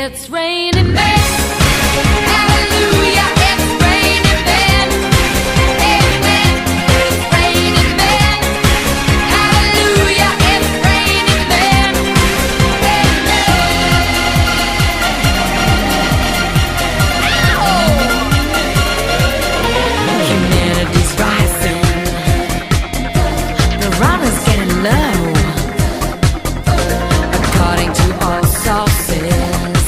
It's raining men. Hallelujah, it's raining men. Amen. It's raining men. Hallelujah, it's raining men. Amen. Humanity's rising. The runner's getting low. According to all sources,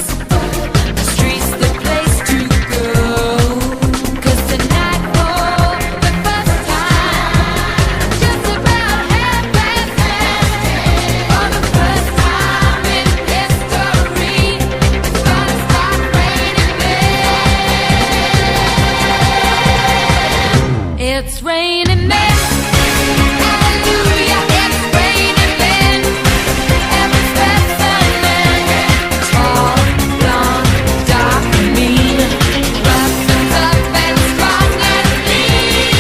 the street's the place to go. 'Cause tonight for the first time, just about 10:30, for the first time in history, it's gonna start raining men. It's raining men. Hallelujah, it's raining men. Every specimen, tall, blonde, dark, mean, rough and tough and strong and lean.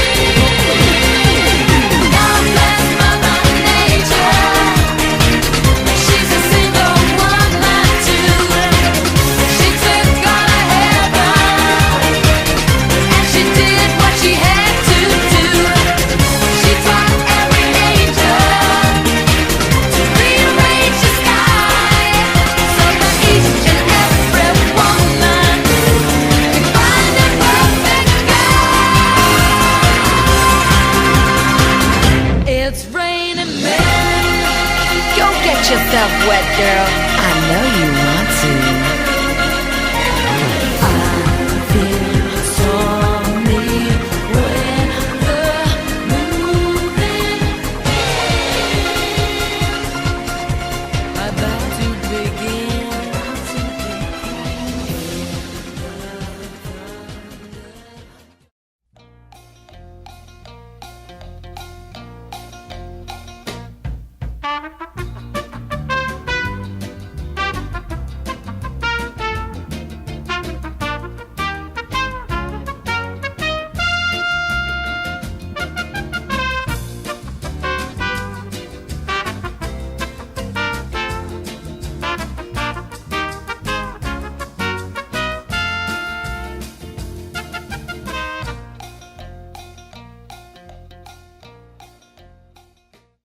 God bless Mother Nature. She's a single woman too. She took on a heaven, and she did what she had to do. She taught every angel to rearrange the sky, so that each and every woman can find a perfect guy. It's raining men. Go get yourself wet, girl. I know you